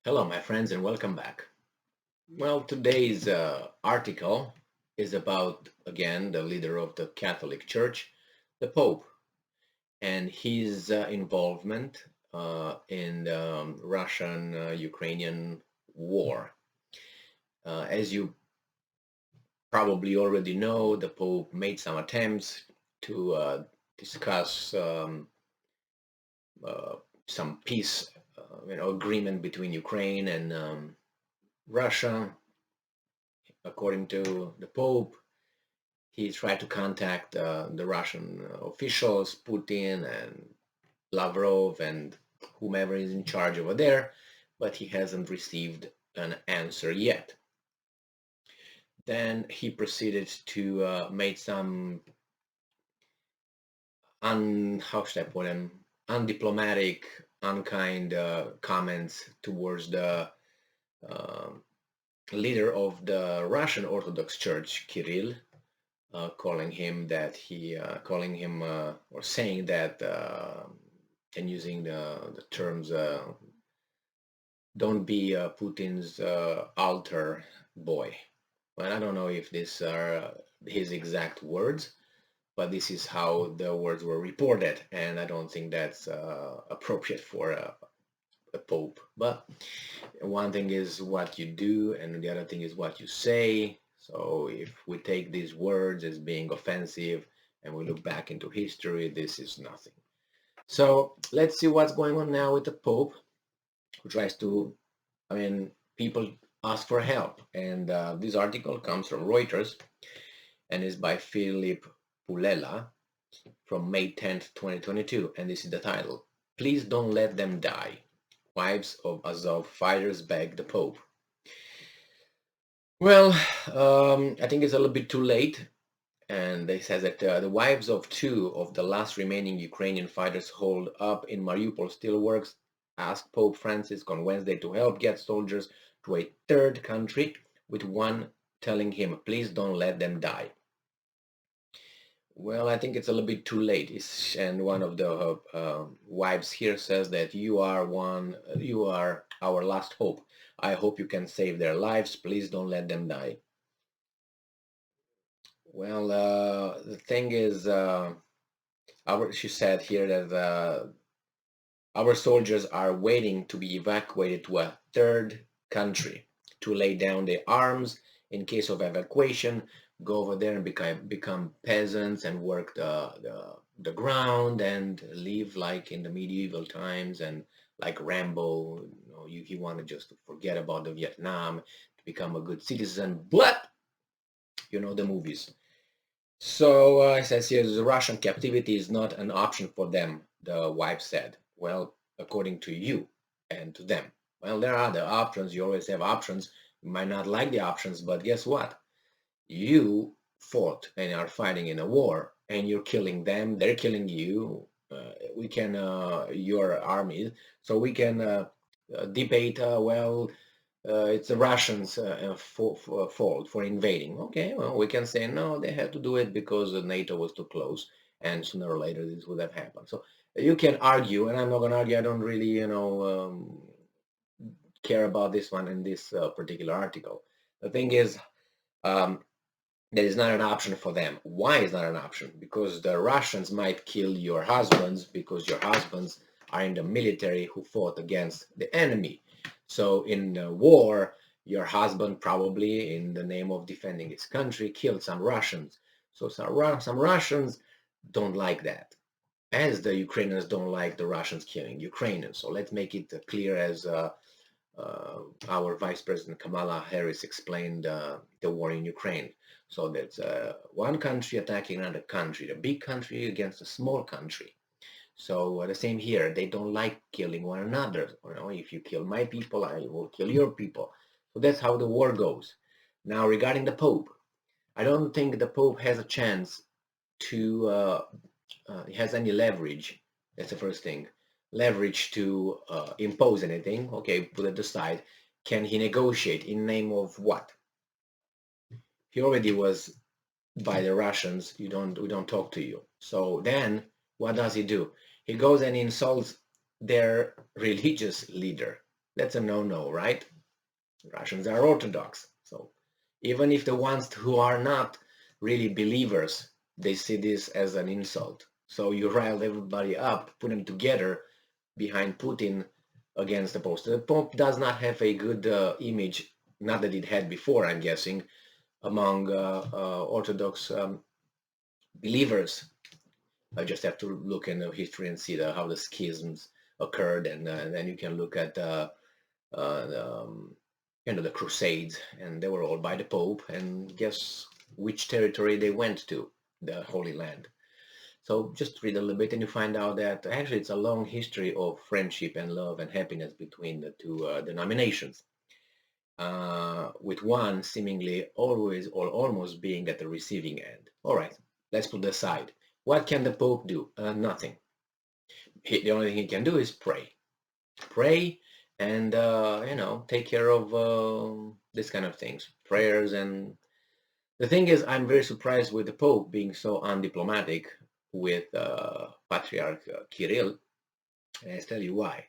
Hello, my friends, and welcome back. Well, today's article is about, again, the leader of the Catholic Church, the Pope, and his involvement in the Russian-Ukrainian war. As you probably already know, the Pope made some attempts to discuss uh, some peace, agreement between Ukraine and Russia. According to the Pope, he tried to contact the Russian officials, Putin and Lavrov and whomever is in charge over there, but he hasn't received an answer yet. Then he proceeded to make some how should I put him, undiplomatic, unkind comments towards the uh, leader of the Russian Orthodox Church, Kirill, calling him or saying that and using the terms don't be Putin's altar boy. Well, I don't know if these are his exact words, but this is how the words were reported, and I don't think that's appropriate for a pope. But one thing is what you do, and the other thing is what you say. So if we take these words as being offensive and we look back into history, this is nothing. So let's see what's going on now with the Pope, who tries to, people ask for help. And this article comes from Reuters and is by Philip Pulela from May 10th, 2022. And this is the title: Please Don't Let Them Die. Wives of Azov fighters beg the Pope. Well, I think it's a little bit too late. And they says that the wives of two of the last remaining Ukrainian fighters holed up in Mariupol steelworks asked Pope Francis on Wednesday to help get soldiers to a third country, with one telling him, please don't let them die. Well, I think it's a little bit too late. And one of the wives here says that you are our last hope. I hope you can save their lives. Please don't let them die. Well, the thing is, she said here that our soldiers are waiting to be evacuated to a third country to lay down their arms in case of evacuation, go over there and become peasants and work the ground and live like in the medieval times and like Rambo. He wanted just to forget about the Vietnam, to become a good citizen, but the movies. So it says here, the Russian captivity is not an option for them, the wife said. Well, according to you and to them. Well, there are other options. You always have options. You might not like the options, but guess what? You fought and are fighting in a war, and you're killing them. They're killing you. Your army, so we can debate, it's the Russians' fault for invading. Okay, well, we can say, no, they had to do it because NATO was too close, and sooner or later this would have happened. So you can argue, and I'm not going to argue. I don't really, care about this one in this particular article. The thing is, um, that is not an option for them. Why is not an option? Because the Russians might kill your husbands, because your husbands are in the military who fought against the enemy. So in a war, your husband probably, in the name of defending his country, killed some Russians. So some Russians don't like that, as the Ukrainians don't like the Russians killing Ukrainians. So let's make it clear, as our Vice President Kamala Harris explained the war in Ukraine. So that's one country attacking another country, a big country against a small country. So the same here, they don't like killing one another. If you kill my people, I will kill your people. So that's how the war goes. Now, regarding the Pope, I don't think the Pope has a chance to has any leverage. That's the first thing. Leverage to impose anything. Okay, put it aside. Can he negotiate in name of what? He already was by the Russians. We don't talk to you. So then what does he do? He goes and insults their religious leader. That's a no-no, right? Russians are Orthodox. So even if the ones who are not really believers, they see this as an insult. So you rile everybody up, put them together behind Putin against the Pope. The Pope does not have a good image, not that it had before, I'm guessing, among Orthodox believers. I just have to look in the history and see how the schisms occurred, and then you can look at the, the Crusades, and they were all by the Pope. And guess which territory they went to? The Holy Land. So just read a little bit, and you find out that actually it's a long history of friendship and love and happiness between the two denominations. With one seemingly always or almost being at the receiving end. All right, let's put that aside. What can the Pope do? Nothing. The only thing he can do is pray. Pray and, take care of this kind of things. Prayers. And the thing is, I'm very surprised with the Pope being so undiplomatic with Patriarch Kirill. And I'll tell you why.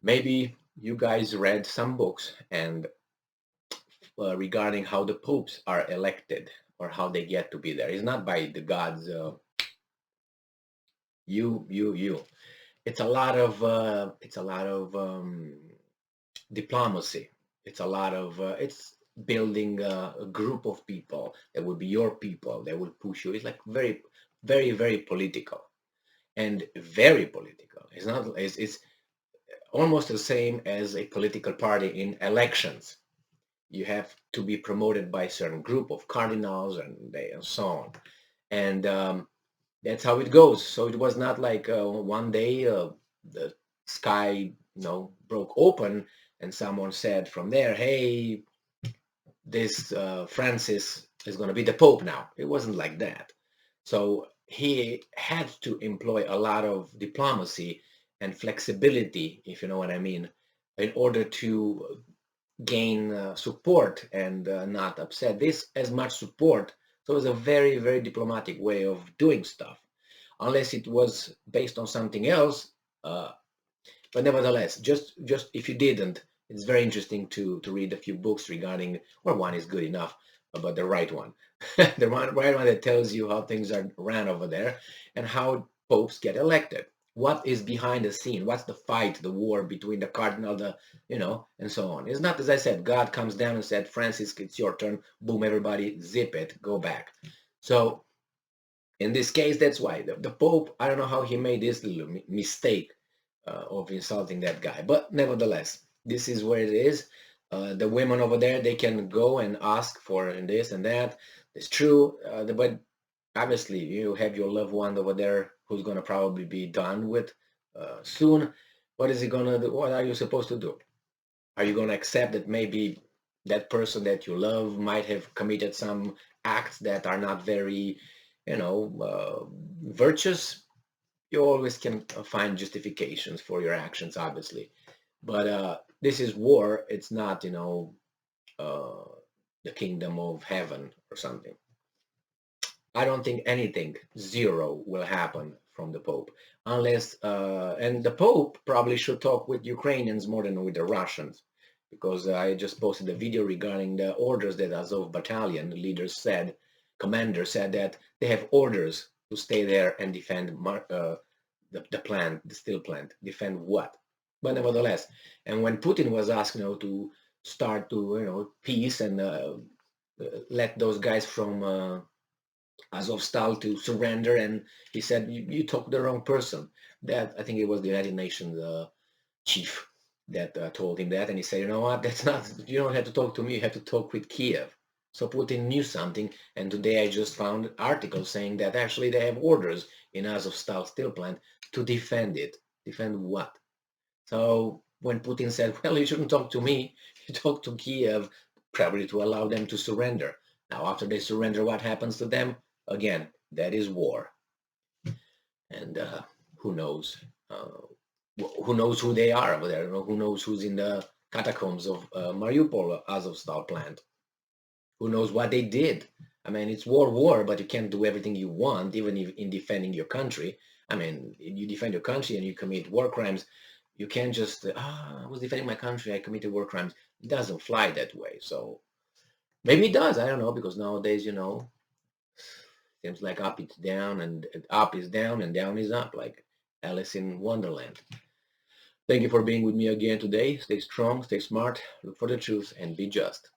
Maybe you guys read some books and regarding how the popes are elected or how they get to be there. It's not by the gods, you. It's a lot of diplomacy. It's a lot of it's building a group of people that will be your people that will push you. It's like very, very, very political and very political. It's not. It's almost the same as a political party in elections. You have to be promoted by a certain group of cardinals and so on. And that's how it goes. So it was not like one day the sky, broke open and someone said from there, hey, this Francis is going to be the Pope now. It wasn't like that. So he had to employ a lot of diplomacy and flexibility, if you know what I mean, in order to gain support and not upset this as much support. So it's a very, very diplomatic way of doing stuff, unless it was based on something else. But nevertheless, just if you didn't, it's very interesting to read a few books regarding, or one is good enough, but the right one, right one that tells you how things are ran over there and how popes get elected. What is behind the scene? What's the fight, the war between the cardinal, and so on. It's not, as I said, God comes down and said, Francis, it's your turn. Boom, everybody, zip it, go back. So in this case, that's why the Pope, I don't know how he made this little mistake of insulting that guy. But nevertheless, this is where it is. The women over there, they can go and ask for this and that. It's true. But obviously, you have your loved one over there who's going to probably be done with soon. What is he going to do? What are you supposed to do? Are you going to accept that maybe that person that you love might have committed some acts that are not very, virtuous? You always can find justifications for your actions, obviously. But this is war. It's not, the kingdom of heaven or something. I don't think anything, zero, will happen from the Pope. Unless, and the Pope probably should talk with Ukrainians more than with the Russians. Because I just posted a video regarding the orders that Azov battalion leaders said, commander said that they have orders to stay there and defend the plant, the steel plant. Defend what? But nevertheless, and when Putin was asked, to start to, peace and let those guys from Azovstal to surrender, and he said, you talk to the wrong person. That, I think it was the United Nations chief that told him that, and he said, you know what, that's not, you don't have to talk to me, you have to talk with Kiev. So Putin knew something, and today I just found articles saying that actually they have orders in Azovstal steel plant to defend it. Defend what? So when Putin said, well, you shouldn't talk to me, you talk to Kiev, probably to allow them to surrender. Now, after they surrender, what happens to them? Again, that is war. And who knows? Who knows who they are over there? Who knows who's in the catacombs of Mariupol Azovstal plant? Who knows what they did? I mean, it's war, but you can't do everything you want, even if in defending your country. I mean, you defend your country and you commit war crimes, You can't just, I was defending my country, I committed war crimes. It doesn't fly that way. So maybe it does, I don't know, because nowadays, seems like up is down and up is down and down is up, like Alice in Wonderland. Thank you for being with me again today. Stay strong, stay smart, look for the truth, and be just.